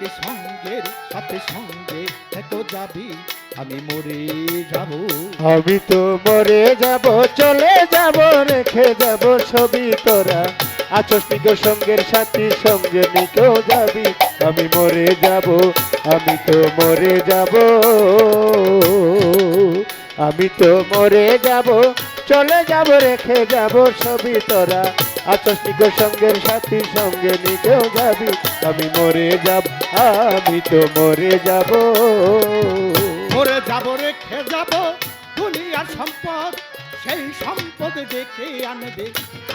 সঙ্গে সঙ্গের সাথে সঙ্গে থেকো যাবি, আমি মরে যাব। আমি তো মরে যাব, চলে যাব, রেখে যাব ছবি তোরা। আছস নিকো সঙ্গের সাথী সঙ্গে নিকেও যাবি, আমি মরে যাব, আমি তো মরে যাব, আমি তো মরে যাব, চলে যাব, রেখে যাব ছবি তোরা। আছস নিকো সঙ্গের সাথী সঙ্গে নিকেও যাবি, আমি মরে যাব, আমি তো মরে যাব। মরে যাব, রেখে যাব দুনিয়ার সম্পদ, সেই সম্পদ ডেকে আনবে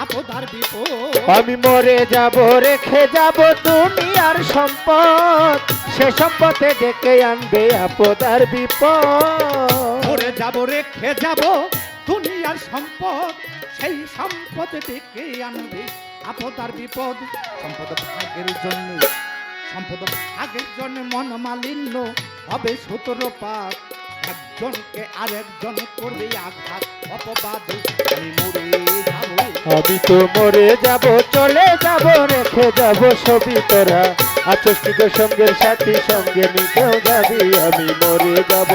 আপদ আর বিপদ। আমি মরে যাব, রেখে যাব দুনিয়ার সম্পদ, সে সম্পদে ডেকে আনবে আপদ আর বিপদ। মরে যাব, রেখে যাব দুনিয়ার সম্পদ, সেই সম্পদ ডেকে আনবে আপদ আর বিপদ। সম্পদ ভাগের জন্য, সম্পদ ভাগের জন্য মন মালিন্য হবে সূত্রপাত, একজনকে আর একজন করবে আঘাত অপবাদ। আমি মরে যাব, আমি তো মরে যাব, চলে যাব, রেখে যাব ছবি তোরা। আছস নিকো সঙ্গের সাথী সঙ্গে নিকেও যাবি, আমি মরে যাব,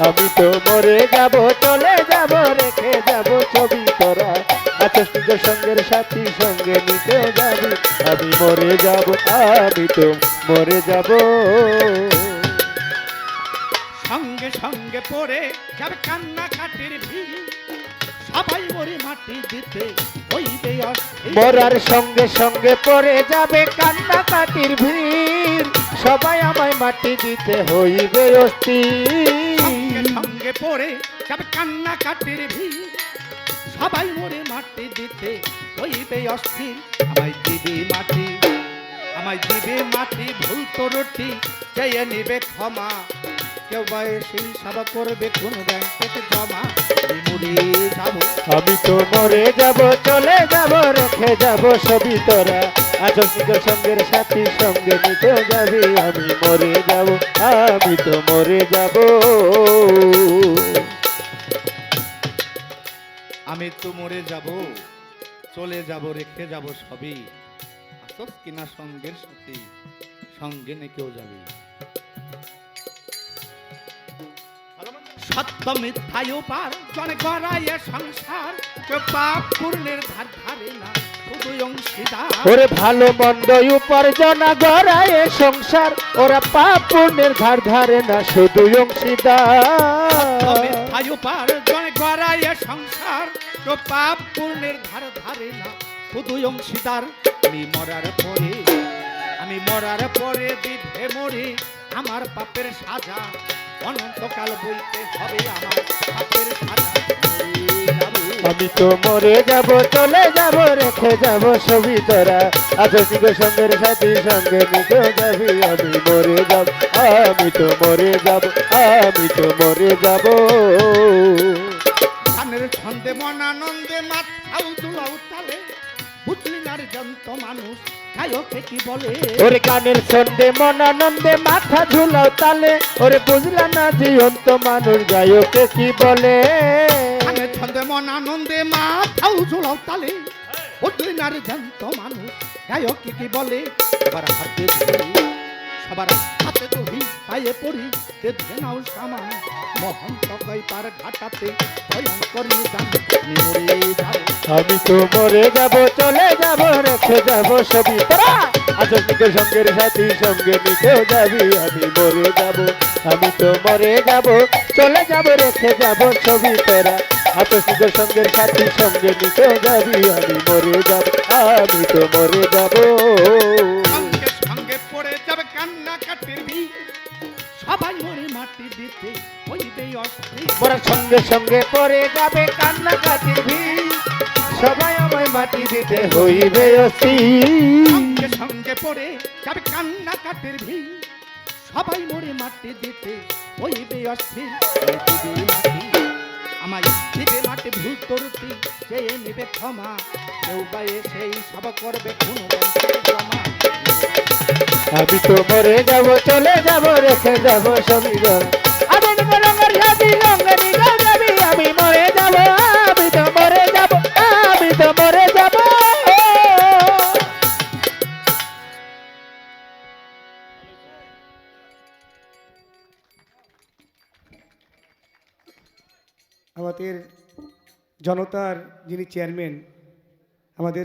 আমি তো মরে যাব, চলে যাব, রেখে যাব ছবি তোরা। আছস নিকো সঙ্গের সাথী সঙ্গে নিকেও যাবি, আমি মরে যাব, আমি তো মরে যাব। সঙ্গে সঙ্গে পড়ে যাবে কান্নাকাটির ভিড়, সবাই মরে মাটি দিতে হইবে অস্থির। মরার সঙ্গে সঙ্গে পড়ে যাবে কান্নাকাটির ভিড়, সবাই আমায় মাটি দিতে হইবে সঙ্গে অস্থির। সঙ্গে পড়ে যাবে কান্নাকাটির ভিড়, সবাই মরে মাটি দিতে হইবে অস্থির। আমায় দিবে মাটি, আমায় দিবে মাটি, ভুল তো রুটি চেয়ে নিবে ক্ষমা, কেউ বা এসে সভা করবে কোন ব্যাংকে জমা। আমি মরে যাব, আমি তো মরে যাব, চলে যাব, রেখে যাব ছবি তোরা। আছস নিকো সঙ্গের সাথী সঙ্গে নিতে যাবি, আমি মরে যাব, আমি তো মরে যাব। আমি তো মরে যাব, চলে যাব, রেখে যাব সবই, আসস কিনা সঙ্গের সাথে সঙ্গে নেকেও যাবে। সত্য মিথ্যায় উপার জনে গড়াইয়ে সংসার, কেউ পাপ পূর্ণের ধার ধারে না শুধু অংশীদার। ওরে ভালো মন্দ উপার্জনা গড়ায় সংসার, ওরা পাপ পুণ্যের ধার ধারে না শুধু অংশীদার। মিথ্যায় উপার জনে গড়াইয়ে সংসার, কেউ পাপ পূর্ণের ধার ধারে না শুধু অংশীদার। আমি মরার পরে, আমি মরার পরে বিধে মরি, আমার পাপের সাজা অনন্তকাল বইতে হবে আমার পাপের সাজা। আমি তো মরে যাব, চলে যাব, রেখে যাব ছবি তোরা। আছস নিকো সঙ্গের সাথী সঙ্গে নিকেও যাবি, আমি মরে যাব, আমি তো মরে যাব, আমি তো মরে যাব। গানের ছন্দে মনানন্দে মাথাও দুলাও তালে, বুঝলি না রে জন্ত মানুষ গায়কে কি বলে। ওরে গানের ছন্দে মনানন্দে মাথা ঝুলাও তালে, ওরে বুঝলা না জীবন্ত মানুষ গায়কে কি বলে। গানের ছন্দে মনানন্দে মাথাও ঝোলাও তালে, বুঝলি না রে জন্ত মানুষ গায়কে কি বলে। সবার হাতে ধরি, সবার হাতে ধরি, পায়ে পড়ি, বেঁধে নাও সামান, মহন্ত কই পার ঘাটাতে ভয়ঙ্কর নিদান। আমি মরে যাব, আমি তো মরে যাব, চলে যাব, রেখে যাব ছবি তোরা। আছস নিকো সঙ্গের সাথী সঙ্গে নিকেও যাবি, আমি মরে যাব, আমি তো মরে যাব, চলে যাব, রেখে যাব ছবি তোরা। আছস নিকো সঙ্গের সাথী সঙ্গে নিকেও যাবি, আমি মরে যাব, আমি তো মরে যাব। সঙ্গে সঙ্গে পড়ে যাবে কান্নাকাটির ভিড়, সবাই মরে মাটি দিতে হইবে অস্থির। মরার সঙ্গে সঙ্গে পড়ে যাবে কান্নাকাটির ভিড়, সবাই আমায় মাটি দিতে হইবে অস্থির। সঙ্গে সঙ্গে পড়ে যাবে কান্নাকাটির ভিড়, সবাই মরে মাটি দিতে হইবে অস্থির। দিবে মাটি, আমায় দিবে মাটি, ভুল তরুটি চেয়ে নিবে ক্ষমা, কেউ বা সেই সব করবে কোন জমা। আমি তো মরে যাব, চলে যাব, রেখে যাব ছবি তোরা। আমি নিকো রঙের সাথী সঙ্গে নিকেও যাবি, আমি মরে যাব, আমি তো মরে যাব, আমি তো মরে যাব। আমাদের জনতার যিনি চেয়ারম্যান আমাদের